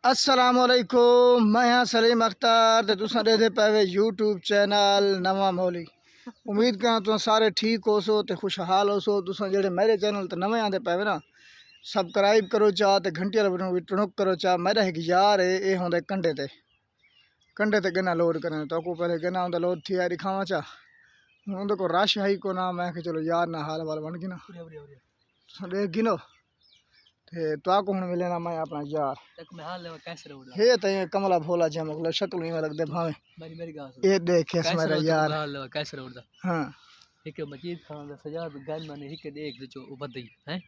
अस्सलामुअलैकुम, मैं हाँ सलीम अख्तर ते तुसां ॾिसदे पए वे यूट्यूब चैनल नवा मौली। उम्मीद करा तुम सारे ठीक हो सो ते खुशहाल हो सो। तुसां जेड़े मेरे चैनल ते नवे आंदे पए ना, सब्सक्राइब करो चा ते घंटी वाला बटन भी टुणुक करो चा। मेरा एक यार है, ये होंदे कंडे ते गन्ना लोड करने तो को पहले गन्ना होंदा लोड थी आई दिखावा चा। उनके को रश है को ना, मैं चलो यार ना हाल वाल बन गिना तुसां देख गिनो ते तो को हुन मिले ना। मैं अपना यार हे ते कमला भोला जमगला शक्ल में लगदे भावे ये देखे मेरा यार कैसे उड़दा। हां एक मजीद खान दा सजाद गन माने एक देख जो उबदई हैं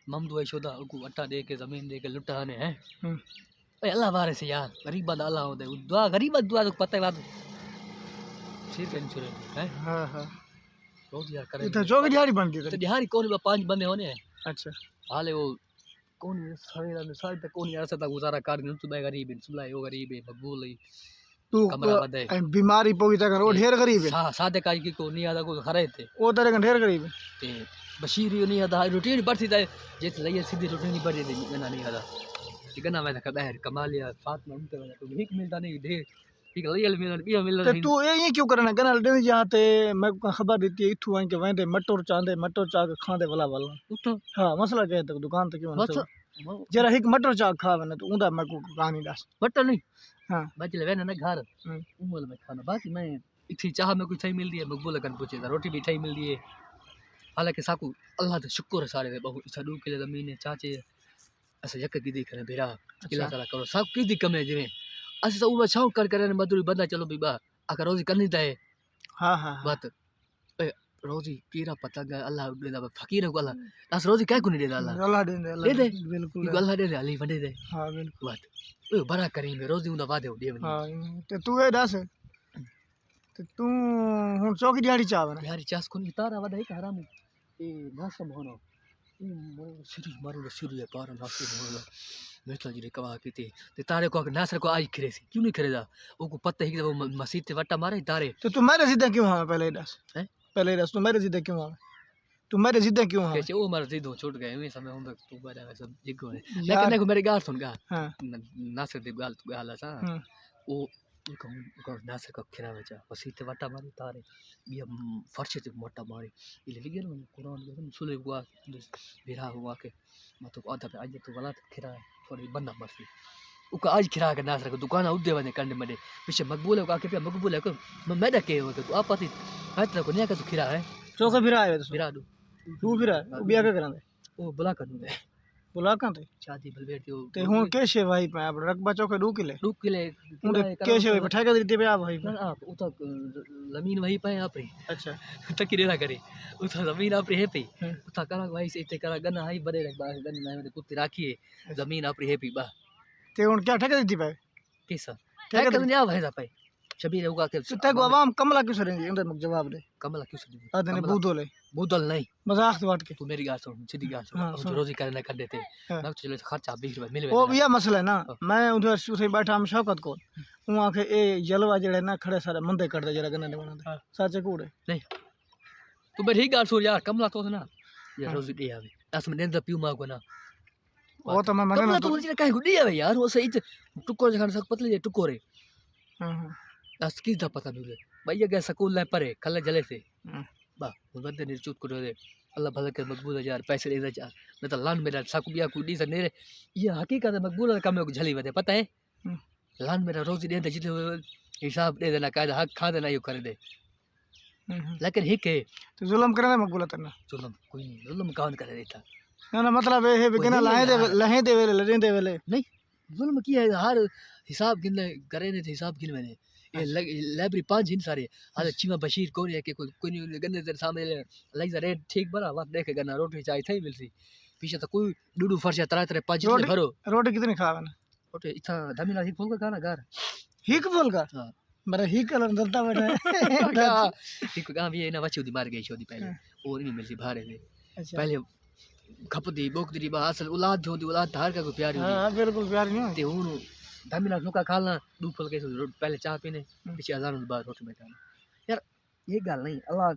ममदू शोदा को अट्टा दे के जमीन दे के लुटा ने हैं। ए अल्लाह बारे से यार गरीब बंदा अल्लाह होदे दुआ गरीब दुआ तो पता है बात ठीक है चुरे हैं। हां हां रोज यार करे इधर जो दिहाड़ी बनती है तो दिहाड़ी कौन बा पांच बंदे होने हैं। अच्छा हाले वो कौन सवेरा में साल तक कौन यार सदा गुजारा कर न तू गरीब है सुला यो गरीब है मकबूल है तू कमरा बदे बीमारी पोई तक वो ढेर गरीब है। हां सादे काई की को नहीं आदा को खरे थे वो तेरे का ढेर गरीब है ते बशीर यो नहीं आदा रूटीन बढ़ती जाए जैसे लई सीधी रूटीन बढ़ी गना नहीं आदा गना मैं का बाहर कमा लिया साथ में उनते तो एक मिलता नहीं ढेर ठीक लई मिल बिया मिल ते तू ये क्यों करना गना दिन जाते मैं को खबर देती है इथु आई के वेंदे मटर चा के खांदे वाला वाला उठो। हां मसला क्या है दुकान तक क्यों जरा एक मटर चा खावे ना तो उंदा मैं को कहानी दस मटर नहीं। हां बचले वेना ना घर उमल में खाना बाकी मैं इथी चाह में कुछ सही मिल दी है मकबूल कर पूछे रोटी भी सही मिल दी है। हालांकि साकू अल्लाह तो शुक्र है सारे बहु छडू के जमीन है चाचे ऐसे यक की देख रहे बेरा किला करा करो सब की दी कमे जिने ऐसे तो वो छाव कर करे मजदूरी बंदा चलो भी बा अगर रोजी करनी था है। हां हां बात ए रोजी कीरा पता गा अल्लाह दे दा फकीर को अल्लाह दस रोजी क्या कुनी दे दा अल्लाह दे दे बिल्कुल अल्लाह दे दे अली वडे दे। हां बिल्कुल बात ओ बड़ा करीम है रोजी उंदा वादे दे हां ते तू ए दस ते तू हुन चौकी दिहाड़ी चाव ना यार चास कोनी तारा वादा एक हराम ए मौसम होनो शुरू मारो शुरू है पार नासु होनो मेथल जी कवा की ते तारे को नासर को आज खरे सी क्यों नहीं खरेदा ओ को पता है कि वो मस्जिद ते वट्टा मारे तारे तो मेरे सीधा क्यों हां पहले दस हैं पहले दस तू मेरे सीधा क्यों हां तू मेरे सीधा क्यों हां कैसे वो मार दो छूट गए मैं समय होंदा तू बड़ा सब जिगो है लेकिन देखो मेरी गाल सुन गा हां नासर दे गाल तू गाल सा ओ को नासर को खिरा बचा मस्जिद ते वट्टा मारे तारे ये फर्श ते मोटा मारे ये लिखे ना कुरान में सुले हुआ बेरा हुआ के मतलब आधा पे आज तो वाला खिरा थोड़ी बंदा मरसी उका आज खिरा के नासर को दुकान उदे बने करने मडे पीछे मकबूल है के पे मकबूल है को मैं डके हो तो आप पति है तो नहीं का तो खिरा है चौका फिरा है तो फिरा दो तू फिरा बिया के करांदे ओ बुला कर दूंगा बुला कांते शादी बलबेट तो ते हुन कैसे भाई पे आप रकबा चौके 2 किले उनके कैसे बैठा के देते पे आप भाई आप उता जमीन वही पे आप अच्छा तकिरे ना करे उता जमीन आप है पे उता करा भाई से इते करा गना हाई बड़े रख गन में कुत्ते राखी है जमीन आप है पे बा ते हुन क्या ठेका देती पे कैसा ठेका नहीं आ भाई पे शबीर होगा के ते को आवाम कमला क्यों सरेंगे उनका जवाब दे कमला क्यों सरेंगे आदने बूदल नहीं मजाक से बात के तू मेरी गाल सुन सीधी गाल सुन रोजी करने कर देते मैं चलो खर्चा 20 रुपए मिल वो भैया मसला है ना मैं उधर उसे बैठा हम शौकत को वहां के ए जलवा जेड़े ना खड़े सारे मंदे कर दे जरा गन्ने बनाते सच कूड़े नहीं तू मेरी गाल सुन यार कमला तो ना यार रोजी दे आवे दस में देंदा पियो मागो ना वो तो मैं मना तू रोजी काहे गुडी आवे यार वो सही टुको जखान सक पतले जे टुको रे हां दस किस दा पता नहीं भैया गए स्कूल ले परे खले जले से बा बंदे ने चूत को दे अल्लाह भला के मकबूल यार पैसे दे जा मैं तो लान मेरा साकू बिया कुडी से नेरे ये हकीकत है मकबूल का में झली वदे पता है लान मेरा रोज दे जितने हिसाब दे देना कायदा हक खा देना यो कर दे लेकिन हिक है तो जुल्म करना मकबूल करना जुल्म कोई नहीं जुल्म कौन कर देता ना मतलब ये है बिना लहे दे वेले नहीं जुल्म की है हर हिसाब गिन करे ने हिसाब गिन मैंने ये लाइब्रेरी 5 हिन सारे आज चीमा बशीर कौन है के कोई गन्ने तेरे सामने लाई जा रेट ठीक बरा बात देखे गन्ना रोटी चाय थई मिलसी पीछे तो कोई डूडू फर्श तरह तरह 5 भरो रोटी कितनी खावन रोटी इतना धमीला ही फुल का खाना घर हिक फुल का हां मेरा हिक कलर दलता बैठा है हिक का भी ना बच्ची मार गई छोदी पहले और नहीं मिलसी भारे में पहले खपदी बोकदी बा असल औलाद होती औलाद धार का को प्यारी हां बिल्कुल प्यारी नहीं ते हुन धमीला नुका खालना दो फल के पहले चाय पीने पीछे अजान के बाद रोटी बैठाना यार ये गल नहीं अल्लाह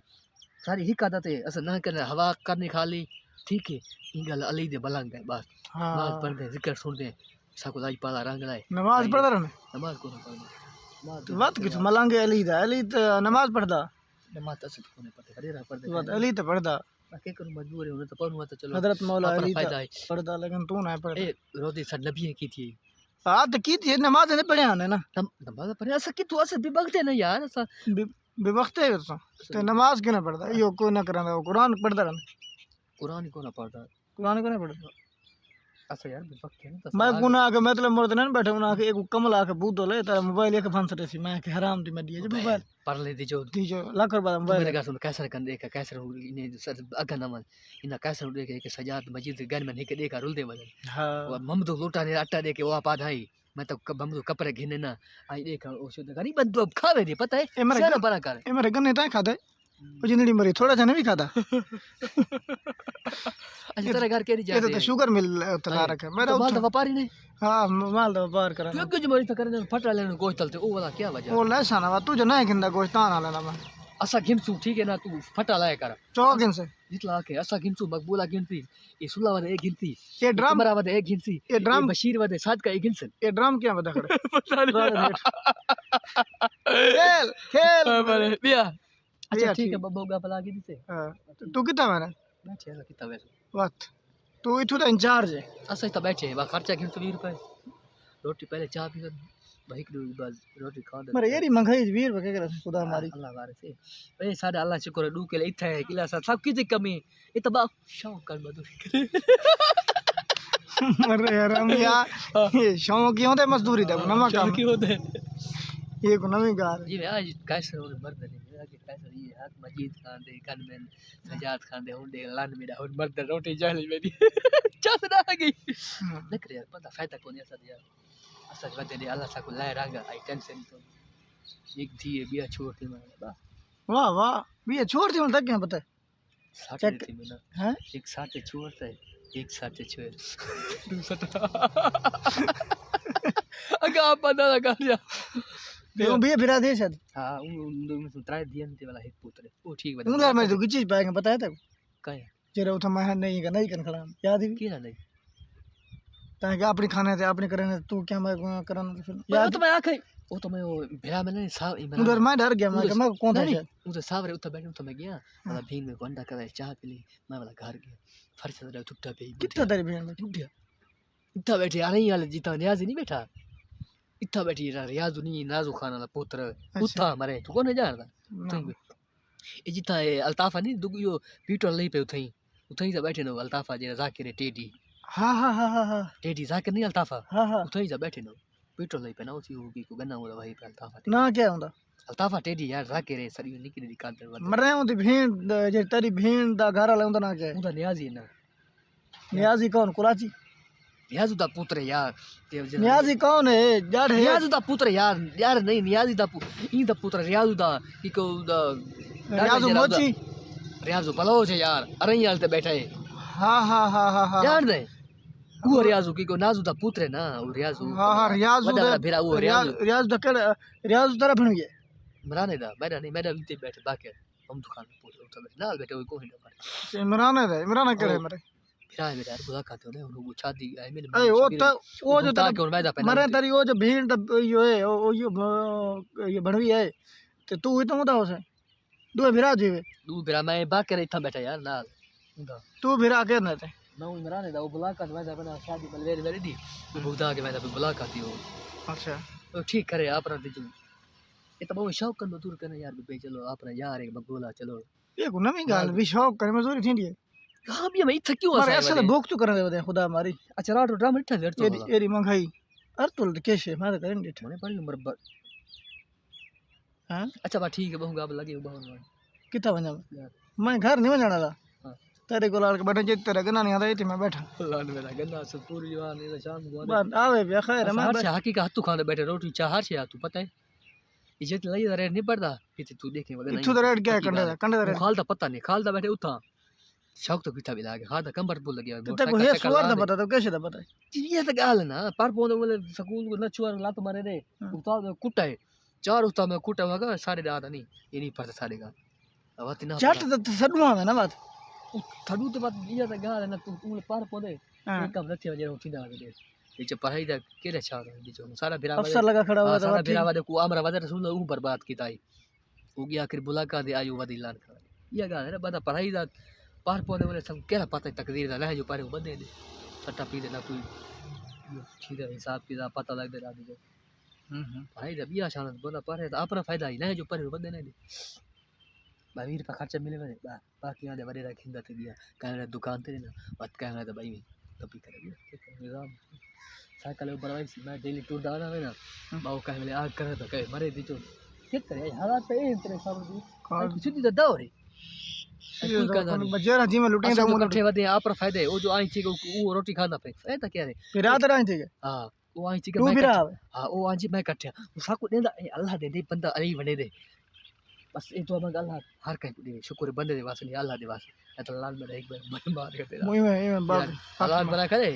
सारी ही आदत है असल ना करना हवा करनी खाली ठीक है ये गल अली दे बलंग है बस बात पढ़ते जिक्र सुनते साको लाई पाला रंग लाए नमाज पढ़दा रहने नमाज को पढ़दा नमाज बात किस मलांगे अली दा अली तो नमाज पढ़दा नमाज तस को ने पढ़ते करे पढ़दे बात अली तो पढ़दा के करू मजबूर है उन्हें तो पढ़ूंगा तो चलो हजरत मौला अपना अली फायदा है पढ़दा लेकिन तू ना पढ़दा ए रोदी सा नबी की थी हां तो की थी नमाज ने पढ़या ने ना नमाज पढ़े ऐसा कि तू ऐसे भी बगते नहीं यार ऐसा बेवक्ते है तो नमाज क्यों ना पढ़दा यो कोई ना करदा कुरान पढ़दा रहने कुरान को ना पढ़ता कुरान क्यों ना पढ़दा ऐसा यार भी बगते ना तो मैं गुनाह के मतलब मर्द ने बैठे उना के एक कमल आके बूतो ले तेरा मोबाइल एक फंस रही मैं के हराम दी मैं दिए जो मोबाइल पढ़ ले दी जो लाख रुपए मोबाइल मेरे का सुन कैसे कर देखा कैसे इन्हें सर अगन नमन इना कैसे देखे के सजाद मस्जिद घर में निके देखा रुल दे मजन हां वो ममदो लोटा ने आटा दे के वो आपा धाई मैं तो ममदो कपड़े घिने ना आई देखा ओ शुद्ध गरीब बंदो अब खावे दे पता है सारा बड़ा कर ए मेरे गन्ने ता खादा वो जिंदड़ी मरी थोड़ा सा नहीं खाता अच्छा तेरे घर के नहीं ये जाते तो शुगर मिल तला रखे मेरा माल तो व्यापारी नहीं हां माल तो व्यापार करा क्यों कुछ मरी तो करने फटा लेने गोश्त तलते ओ वाला क्या वजह वो ले साना तू जो नहीं खिंदा गोश्त ना लेना मैं असा गिनसू ठीक है ना तू फटा लाया कर चौकिन से जितला के असा गिनसू मकबूला गिनती ये सुल्ला वाले एक गिनती ये ड्राम कमरा वाले एक गिनती ये ड्राम बशीर वाले साथ का एक गिनसन ये ड्राम क्या बता खड़े पता नहीं खेल खेल बड़े बिया अच्छा बिया, ठीक है ठीक। बब्बू का भला की दिसे हां तू कितना मैंने बैठे है कितना वैसे बात तू इथु तो इंचार्ज है असा ही तो बैठे बा खर्चा गिन तो 20 रुपए रोटी पहले चाय पी भाई की बस रोटी खा दे मेरे येरी महंगाई 20 रुपए के खुदा हमारी अल्लाह बारे से ए साडे अल्लाह शुक्र है डूके इथे है किला सब की कमी ये तो बा शौक कर मजदूरी करे मरे यार हम यार ये शौक क्यों दे मजदूरी दे नमा काम क्यों होते ये को नवी गार ये आज कैसे और मर्द नहीं आगे कैसे ये हाथ मजीद खान दे कन में सजाद खान दे हुंडे लान में और मर्द रोटी जाली मेरी चास ना आ गई देख रे यार पता फायदा कौन ऐसा दिया असज बदे दे अल्लाह सा को लाए रंगा आई टेंशन तो एक थी ये बिया छोड़ के मैं बा वाह वाह ये छोड़ दी तक क्या पता है साथ थी मैं हैं एक साथ छोड़ता है एक साथ छोड़ दूसरा अगर आप पता लगा जा देखो भी फिरा दे शायद हां उन ट्राई दिया नहीं वाला एक पुत्र वो ठीक बता उन यार मैं तो की चीज पाएंगे पता है तेको का है जेरा उठा मैं नहीं का नहीं कर खड़ा याद ही की ना नहीं ताकि अपनी खाने थे अपनी करने तू क्या मैं करना फिर वो तो मैं आखे वो तो मैं वो भेड़ा में नहीं साव उधर मैं डर गया मैं कौन था शायद उधर सावरे उधर बैठे तो मैं गया वाला भीन में अंडा कर चाय पी ली मैं वाला घर गया फर्श से टूटा पे कितना तेरी बहन में टूट गया इतना बैठे यार नहीं वाले जीता न्याज नहीं बैठा इतना बैठी रियाज नहीं नाजू खान वाला पुत्र उठा मरे तू कौन जान रहा ये जीता अल्ताफा नहीं दुग यो पीटर ले पे उठई उठई से बैठे नो अल्ताफा जे जाकिर टेडी हां हां हां हां टेडी जाकिर नहीं अल्ताफा हां हां उठई से बैठे नो पीटर ले पे ना उसी होगी को गन्ना वाला भाई पे अल्ताफा ना क्या होता अल्ताफा टेडी यार जाकिर सरी निकली निकाल दे मरे होती भेड़ जे तेरी भेड़ दा घर वाला होता ना क्या उदा न्याजी ना नियाजी कौन कुराची न्याजू दा पुत्र यार नियाजी कौन है जड़ है रियाजू दा पुत्र यार यार नहीं नियाजी दा ई दा पुत्र रियाजू दा की को दा रियाजू मोची रियाजू बलोच है यार अरैयाल ते बैठा है हां हां हां हां हां यार दे वो रियाजू की को नाजू दा पुत्र है ना वो रियाजू हां हां रियाजू बड़ा फिरा वो रियाजू रियाजू दा कर रियाजू तरह बन गया मराने दा मैंने नहीं मैंने इतने बैठे बाकी हम दुकान पे पूरे उतर बैठे नाल बैठे कोई नहीं मारे इमरान करे मरे फिरा है बेटा बुला खाते हो उनको शादी आई मैंने ए वो तो वो जो ता के मैदा पे मरे तेरी वो जो भीड़ यो है वो ये बनवी है ते तू ही तो होता हो से दो फिरा जीवे दू फिरा मैं बाकी रही था बैठा यार नाल तू फिरा के ना ते ना इमरान है वो बुला खाते मैदा बना शादी बलवेरी वेरी दी वो भुगता के मैदा पे बुला खाती हो अच्छा तो ठीक करे आप ना दीजू ये तो बहुत शौक कर दूर करना यार बे चलो अपना यार एक बगोला चलो ये को नवी गाल भी शौक करे मजदूरी थी दी हां भी मैं इतना क्यों मरे असल भूख तो करने दे खुदा हमारी अच्छा रात ड्रामा इतना वेर तो एरी महंगाई अर्तुल कैसे मारे करें डिट मने पर मरबर हां अच्छा बा ठीक है बहुगा अब लगे बहु कितना बजा मैं घर नहीं जाना था हां तेरे को लाल के बैठे जे तेरा गना नहीं आता थी मैं बैठा लान मेरा गन्ना से पूरी जवान ये शाम को बात आवे बे खैर मैं हर से हकी का हाथ खाने बैठे रोटी चाह हर से तू पता है इज्जत लई रे नहीं पड़दा कि तू देखे वगैरह इथु तो रेड क्या कंडे रेड खालदा पता नहीं खालदा बैठे उठा शौक तो किता भी लागे खादा कंबर पुल लगे ते को हे सुअर दा पता तो कैसे दा पता ये तो गाल ना पर पोंदे बोले स्कूल को न छुआ लात मारे रे उता कुटा है चार उता में कुटा होगा सारे दादा नहीं ये नहीं पता सारे का अब इतना चट तो सडवा में ना बात थडू तो बात ये तो गाल ना तू पार पोंदे एक काम रखे जे उठी दा दे ये पढ़ाई दा केरे छा जो सारा बिरा अफसर लगा खड़ा हुआ था सारा बाकी बिरा वादे को आमरा वादे रसूल ऊ बर्बाद कीता है वो गया आखिर मुलाकात दे आयु वदी लान कर ये गा है ना बदा पढ़ाई दा पार पौधे वाले सब केरा पता तकदीर दा ना जो पारे बदे दे सट्टा पी दे ना कोई ठीक है हिसाब किताब पता लग दे रादी जो पढ़ाई दा बिया शान बदा पढ़े दा अपना फायदा ही ना जो पारे बदे नहीं दे 20 रुपया खर्चा मिले मैंने बाकी आने वाले रखिंदा थे दिया कहने दुकान ते ना बात कहना था भाई तभी करेंगे निजाम साइकिल ऊपर आई मैं डेली टूर दाना है ना बाऊ कहने आग करे तो कहे मरे दी जो क्या करे हालात पे इतने सब दी सीधी दा दौरे बजेरा जी में लुटेंगे मुंह इकट्ठे वदे आप पर फायदे वो जो आई थी वो रोटी खाना पे फायदा क्या रे फिर रात आई थी हां वो आई थी तू फिर हां वो आज मैं इकट्ठे साको देंदा अल्लाह दे दे बंदा अली बने दे बस ये तो अब अल्लाह हर कहीं को दे शुक्र बंदे दे वास्ते अल्लाह दे वास्ते तो लाल में एक बार मार के तेरा मुई में बाप हालात बना करे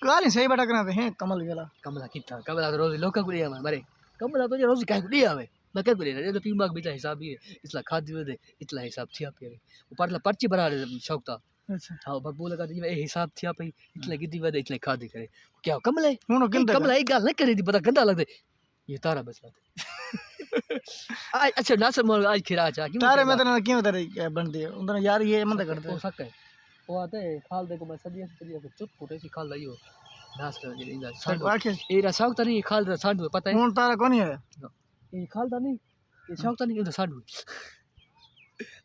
काली सही बटा करना है कमल वाला कमला कितना कमला तो रोज लोका को दिया मारे कमला तो रोज कहीं को दिया हमें मैं क्या करे ये तो पीमाग बिचा हिसाब ही इसला खाद दे इतला हिसाब थिया पे वो परला पर्ची बना शौक था अच्छा हां बक बोला का ये हिसाब थिया पे इतले गिद्दी वदे इतले खाद करे क्या कमला हुन कमला एक गाल नहीं करे दी पता गंदा लगदे ये तारा बचला आज अच्छा ना समझ आज खिरा जा तारे में तो क्यों तेरे बन दिए उधर यार ये मत करते हो सकता है वो आते खाल देखो मैं सदिया से चुप फुटे सी खाल लाइयो नास कर जे इंदा आखिर ए रसाव त नहीं खाल दा सांडू पता है हुन तारा कोनी है ये खाल दा नहीं ये शौक त नहीं उदा सांडू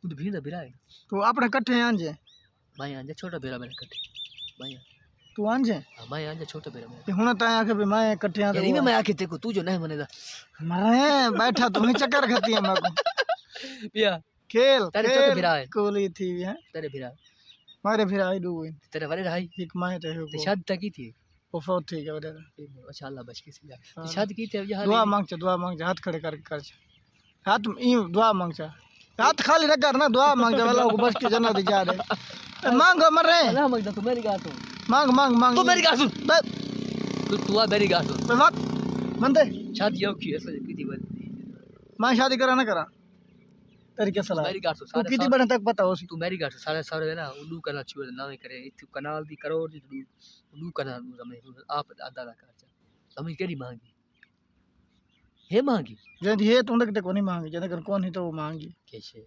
उद भीड़ बिरा है तू अपने कट्ठे आंजे मैं आंजे छोटा बेरा मेरे कट्ठे मैं तू आंजे मैं आंजे छोटा बेरा मेरे हुन ता आके भी मैं कट्ठे आ नहीं मैं आके देखो तू जो नहीं मनेदा मरे बैठा तू नहीं चक्कर खाती है मैं पिया खेल तेरे छोटा बेरा है कोली थी है तेरे बेरा मारे फिर आई डू तेरे वाले रहाई एक माह ते हो ते शादी तक की थी वो फौत थी क्या बता अच्छा अल्लाह बच के सिया शादी की थी यहाँ दुआ मांग हाथ खड़े करके कर हाथ यूं दुआ मांग हाथ खाली रख कर ना दुआ मांग वाला को बस के जन्नत जा रहे मांगो मर रहे ना मांग तू मेरी गात हो मांग मांग मांग तू मेरी गात सुन तू आ मेरी गात सुन बात बंदे शादी हो की ऐसा की थी मैं शादी करा ना करा तेरी क्या सलाह मेरी गात सुन तू कितनी बड़े तक पता हो तू मेरी गात सारे सारे है ना उल्लू करना चाहिए ना करे इतु कनाल दी करोड़ दी उल्लू करना हमें आप आधा का खर्चा हमें केड़ी मांगी हे मांगी जद ये तुम तक कोनी मांगी जद कर कौन ही तो वो मांगी कैसे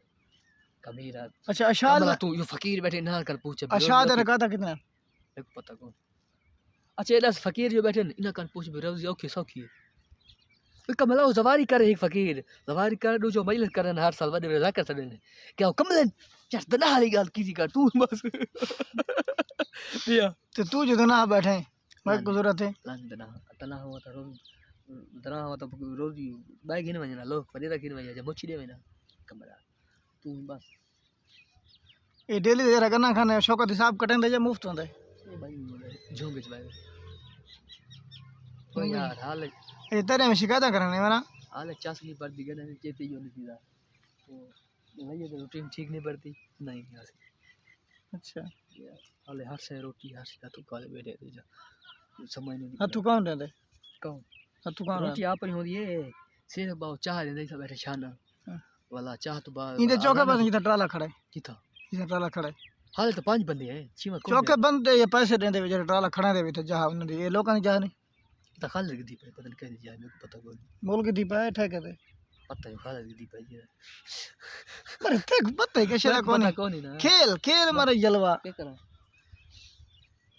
कमीरा अच्छा अशाद तू यो फकीर बैठे ना कर पूछे अशाद रखा था कितना एक पता कौन अच्छा ये फकीर जो बैठे इना कर पूछ रोजी ओके सौखी कमला जवारी करे एक फकीर जवारी कर दो जो मजलिस करन हर साल वदे रजा कर सदे क्या कमलन यार दना हाली गाल कीजी कर तू बस पिया तो तू जो ना बैठे मैं गुजरत है दना तना हुआ था रोज दना हुआ तो रोज बाइक ही नहीं लोग वदे रखी नहीं जब मोची दे ना कमला तू बस ये डेली दे रखना खाने शौकत हिसाब कटें दे मुफ्त होंदे भाई झोंगे भाई तो यार हाल ये तेरे में शिकायत करने वाला हाल 80 की पर दिखे ना चेती जो नहीं सीधा तो भाई ये रूटीन ठीक नहीं पड़ती नहीं यहाँ से अच्छा हाल हर से रोटी हर से तू काले बैठे थे जा समझ नहीं हां तू कौन रहते कौन हां तू कौन रोटी आप ही होती है सिर्फ बाव चाह दे सब बैठे छाना वाला चाह तो बा इधर चौके पर इधर ट्राला खड़ा है किथा इधर ट्राला खड़ा है हाल तो 5 बंदे हैं चीमा चौके बंद ये पैसे देंदे जरा ट्राला खड़ा दे तो जा उन्हें ये लोग नहीं जा नहीं तो खाल लगी दी पे पता नहीं कैसे जाए मेरे को पता कोई बोल के दीपा है ठेके दे पता है खाल लगी दी पे ये अरे तक पता है कैसे कौन कौन ना खेल खेल मारे जलवा क्या करा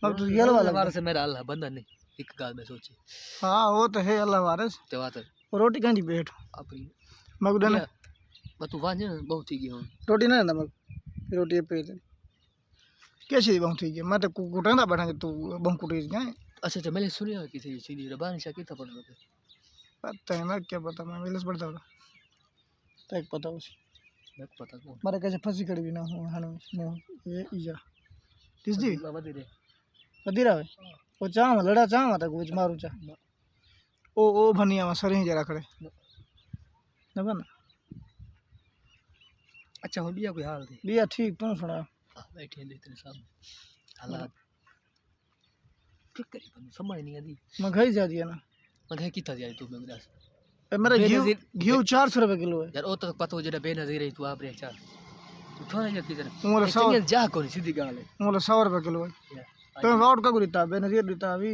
अब तू जलवा हमारे से मेरा अल्लाह बंदा नहीं एक गाल में सोचे हां वो तो है अल्लाह वारिस ते बात रोटी कांदी बैठ अपनी मगदन मैं तू वांज बहुत ही गया रोटी ना ना मग रोटी पे कैसे बहुत ही गया मैं तो कुटांदा बैठा तू बहु कुटी गए अच्छा अच्छा मैंने सुनिया कि थी सीधी रबानी शाह कितना पढ़ रहे पता है मैं क्या पता मैं मिलस पढ़ता था तक पता उसी मेरे को पता कौन मारे कैसे फंसी कड़ी भी ना हो हन ये इजा किस दी वधी रहा है वो चाह लड़ा चाह तक कुछ मारू चाह ओ भनिया में सरी जरा खड़े ना बना अच्छा हो बिया कोई हाल थी बिया ठीक तू सुना बैठे हैं तेरे सामने हालात क्या करी बंद समझ नहीं आती मैं घर जा दिया ना मैं घर कितना दिया तू मेरे पास मेरा घी 400 रुपए किलो है यार ओ तो पता हो जरा बेनजीर है तू आप रे चार तू थोड़ा या किधर मोला 100 जा कौन सीधी गाल है मोला 100 रुपए किलो है तो वाउट का गुरीता बेनजीर देता अभी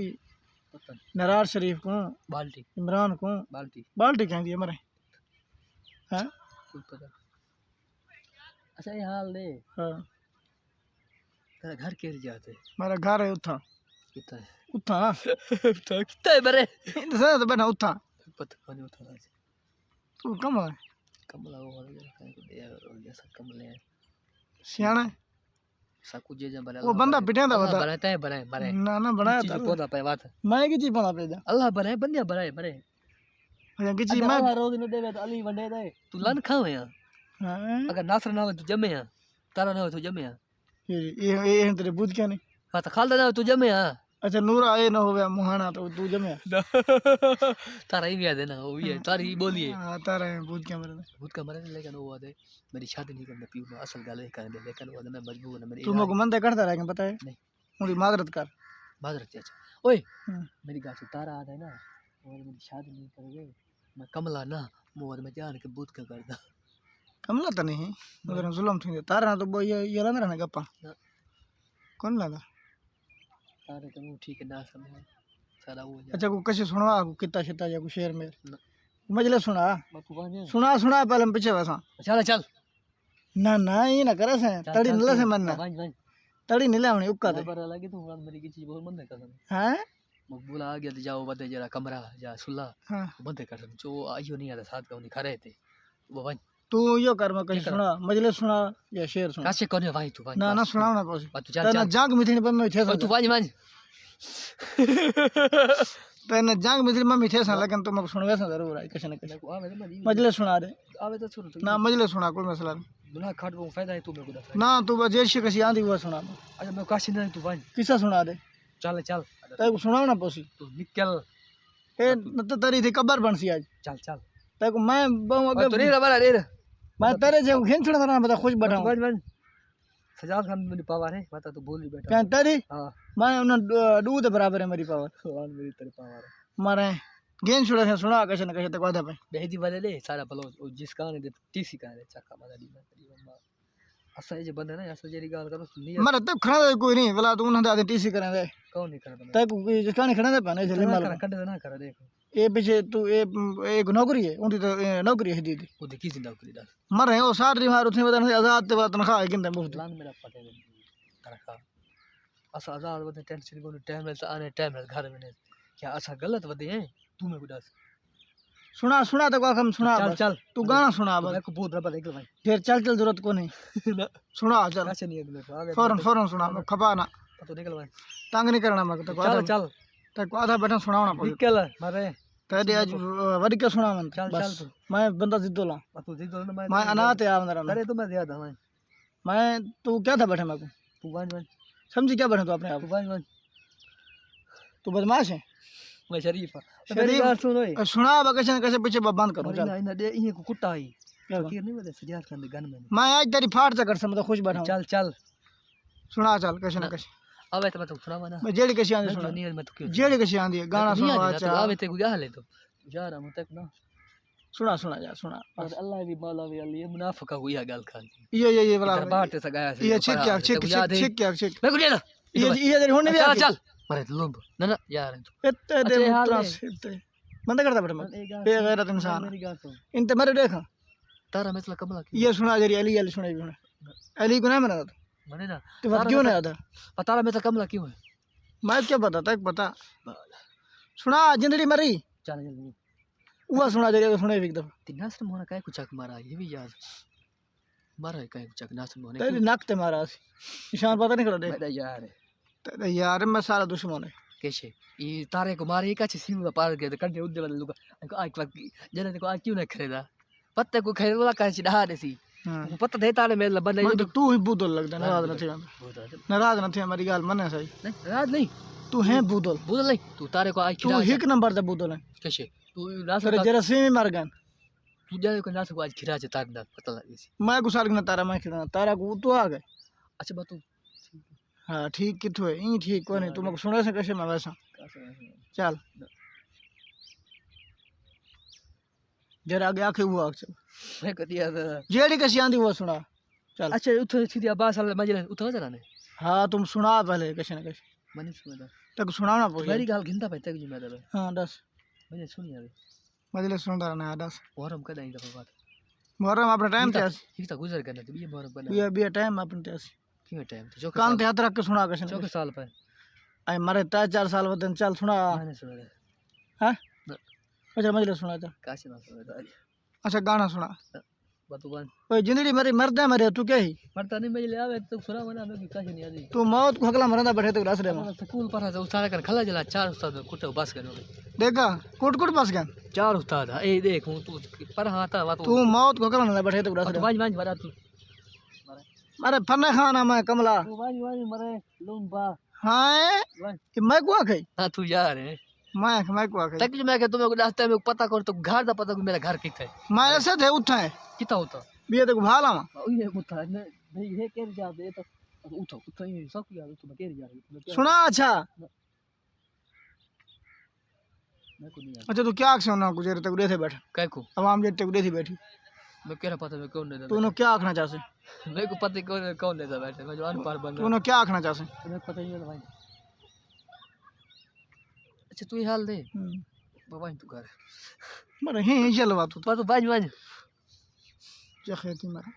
पता नहीं नरार शरीफ को, बाल्टी इमरान को बाल्टी बाल्टी कहती है मरे हैं। कुछ पता अच्छा ये हाल दे हाँ तेरा घर के जाते मेरा घर है उठा कितना है उठा तो कितना है बरे तो बैठा उठा पता नहीं उठा आज तू कम है कमला वो वाला कहीं को दे और जैसा कमले हैं सियाना है। सब कुछ जे बरे वो बंदा पिटिया था बता बनाता है बरे बरे ना ना बनाया चीज था पौधा पे बात मैं की चीज बना पे जा अल्लाह बरे बंदिया बरे बरे अच्छा की चीज अगर मैं अल्लाह रोज न देवे तो अली वंडे दे तू लन खावे या हाँ अगर नासर ना हो तो जमे या तारा ना हो तो जमे या ये तेरे बुद्ध क्या नहीं। हाँ तो खालदा ना हो तो जमे या अच्छा नूरा ये ना हो गया मुहाना तो तू जमे तारा ही याद है ना वो भी है तारी ही बोली है हाँ तारा है बुद्ध क्या मरे भूत का मरे लेकिन वो आदे मेरी शादी नहीं करना पीऊ में असल गाल है करने लेकिन वो मैं मजबूर है मेरी तू मेरे को मन दे करता रहेगा पता है नहीं मुझे मादरत कर माजरत अच्छा ओए हाँ। मेरी गाल से तारा आता है ना और मेरी शादी नहीं करोगे मैं कमला ना मोर में जान के भूत का करदा कमला तो नहीं मगर जुल्म थी तारा तो वो ये रंग रहने गप्पा ना कौन लगा तारे तो ठीक है ना समझ सारा वो जा अच्छा को कैसे सुनवा को कितना शिता या को शेर में ना मजले सुना बकवास है सुना सुना पहले हम पीछे वैसा चल चल ना ना ये ना करे से तड़ी नीला से मरना वांज वांज तड़ी नीला होनी उक्का दे पर लगे तो मेरी की चीज बहुत मन है कसम हैं मकबूल आ गया तो जाओ बदे जरा कमरा जा सुल्ला हाँ बंद कर जो आइयो नहीं आता साथ का उन्हें खा रहे थे वो वांज तू यो कर मैं कैसे सुना मजले सुना या शेर सुना कासे कोने वाई तू वांज ना ना सुनाओ ना पौसी तू चल तेना चल जांग मिथनी पर मैं थे ओ तू वांज वांज तेना जांग मिथनी में थे सा लेकिन तुम सुनवे सा जरूर है कैसे न कैसे मेरे को आवे तो मजी मजले सुना दे आवे तो सुन तू ना मजले सुना कोई मसला नहीं दुना खाट को फायदा है तू मेरे को दस ना तू बजेश से कैसी आंधी हुआ सुना अच्छा मैं काशी नहीं तू वांज किस्सा सुना दे चल चल तेरे को सुनाओ ना पौसी तू निकल ए न तो तेरी थी कब्र बनसी आज चल चल तेरे को मैं बहु तो अगर रे रबा रे मैं तेरे जो घेन छोड़ा था बता खुश बैठा हूं वांज वांज सजाद खान मेरी पावर है बता तू बोल ही बैठा क्या तेरी हां मैं उन दूध बराबर है मेरी पावर वांज मेरी तेरी पावर है मारे घेन छोड़ा से सुना कैसे न कैसे तक वादा पे बेहदी वाले ले सारा भलो जिस का ने टीसी का है चक्का मारा दी मैं तेरी अम्मा असा ये बंदा ना असा जेरी गाल करो सुनी मरे तब खड़ा दे कोई नहीं भला तू उन्हें दादे टीसी करें दे कौन नहीं करता मैं तेरे को जिसका नहीं खड़ा दे पाने जल्दी माल कट ना कर देख ये पीछे तू ये एक नौकरी है उनकी तो नौकरी है दीदी वो देखी जिंदा करी दस मरे वो सारी मार उतने बता आजाद ते बात तनखा है किंतु मुफ्त लान मेरा पटे तरखा असा आजाद बदे टेंशन को टाइम मिलता आने टाइम मिल घर में क्या असा गलत बदे हैं तू मेरे को दस सुना सुना तो हम सुना चल बस। चल तू गाना सुना बस मैं को बहुत रबा देख भाई फिर चल चल जरूरत को नहीं सुना चल कैसे नहीं अगले को आगे फौरन फौरन सुना मैं खपा ना तो निकल भाई तंग नहीं करना मैं तो चल चल आधा बैठा सुनाओ ना निकल मारे तेरे आज वरी क्या सुना मन चल चल बस मैं बंदा जिद्दो ला तू जी तो मैं अनाथ है मेरा अरे तो मैं ज्यादा मैं मैं तू क्या था बैठा मेरे को तू वांज वांज समझी क्या बैठा तू अपने आप तू वांज वांज तू बदमाश है मैं शरीफ शरीफ? मेरी बात सुन ओए सुना कैसे न कैसे पीछे बंद करूं चल इन दे ये को कुत्ता आई क्या फकीर नहीं बदे सजाद खान दे गन में मैं आज तेरी फाड़ चकर से मैं खुश बैठा हूं चल चल सुना चल कैसे न कैसे आवे तो मैं तो सुनावा ना मैं जेड़ी कैसे आंदी सुना नहीं मैं तो क्यों जेड़ी कैसे आंदी है गाना सुना तो अच्छा आवे ते को जा ले तो जा रहा हूं तक ना सुना सुना जा सुना और अल्लाह भी मौला भी अल्लाह ये मुनाफिका हुई है गाल खान ये वाला इधर बाहर ते सगाया से ये छिक क्या छिक छिक क्या छिक मैं को ले ला ये तेरी होने भी चल आ चल मारे लंब ना ना यार इतने दे अच्छा, हाल मुत्रा है। से बंद करता बैठा मैं बेगैरत इंसान मेरी गाल सुन इन ते मेरे देखा तारा मतलब कमला की ये सुना जरी अली अली सुने भी सुना अली को नहीं मना था मने ना तो बात क्यों नहीं आता पता ला मतलब कमला क्यों है मैं क्या पता तक पता सुना जिंदड़ी मरी चल जल्दी वो सुना जरी सुने भी एकदम तिनास मोहना काय को चक मारा ये भी याद मारा काय को चक नास मोहने तेरी नाक ते मारा सी निशान पता नहीं करा दे मैं यार तेरे यार मैं सारा दुश्मन है कैसे ये तारे को मारे का सीमा पार गए कंटे उद्दे वाले लोग आज जने को आज क्यों नहीं खरीदा पत्ते को खरीद वाला कैसे डहा देसी हां पता दे तारे में बंदा मैं तो तू ही बूदल लगता नाराज न थे नाराज न थे मेरी गाल मने सही नहीं रात नहीं तू है बूदल बुझल नहीं तू तारे को आज तू एक नंबर ते बूदल है कैसे तू नास तेरे जरा से में मर गन तू जाने को नास को आज खिरा जे तार ना पता लगे मैं को साल न तारा मैं खिदा तारा को तू आ गए अच्छा बात तू हां ठीक किथो है ई ठीक कोई नहीं तू मको सुने से कैसे मैं वैसा चल जरा आगे आके हुआ चल मैं कह दिया जेड़ी कैसी आंदी हुआ सुना चल अच्छा उठो सीधी बात साल मजे उठो जरा ने हाँ तुम सुना पहले कैसे न कैसे मनी सुना तक सुनाना पो मेरी गाल गिनता पे तक जो मैं दे हाँ दस मैंने सुनी है मजलिस सुनता रहना दस मुहर्रम कदा ही दफा बात मुहर्रम अपने टाइम ते आसी एक तो गुजर करना तो ये मुहर्रम कदा बिया टाइम अपने ते आसी क्यों टाइम तो जो कान ते हाथ रख के सुना कैसे चौके साल पे आई मरे 4 साल वदन चल सुना मैंने सुना हां अच्छा मजलिस सुना था काश ना सुना अच्छा गाना सुना बतुबान ओए जिंदड़ी मेरी मरदा मरे तू क्या ही मरता नहीं मजले आवे तो सुना मना मैं काश नहीं आजी तू मौत को हकला मरदा बैठे तो रस रे स्कूल पर था उस्ताद कर खला जला चार उस्ताद कुट बस कर देखा कुट कुट बस गया चार उस्ताद ए देख हूं तू पर हां था तू मौत को हकला ना बैठे तो रस रे वाज वाज बड़ा तू अरे फन्ना खाना मैं कमला तू वाज वाज मरे लून बा हां मैं को आखे हां तू यार है मैं को आखे तक मैं के तुम्हें रास्ते में पता कर तो घर दा पता मेरा घर किथे मैं ऐसे थे उठा है किता होता बिया तो भाला ओए उठा ने भाई हे केर जा दे तो उठो उठो ये सब यार तू केर जा सुना अच्छा मैं को नहीं यार अच्छा तू क्या आखे ना गुजरे तक उड़े थे बैठ काय को आवाम जे तक उड़े थी बैठी मैं केरा पता मैं कौन दे तूने क्या आखना चाहसे मेरे को पता कौन देता बैठे मैं जो अनपढ़ बन तूने क्या आखना चाहसे तुम्हें पता ही है भाई अच्छा तू ही हाल दे बाबा तू कर मरे ही चलवा तू तो बाज बाज क्या खेती मरा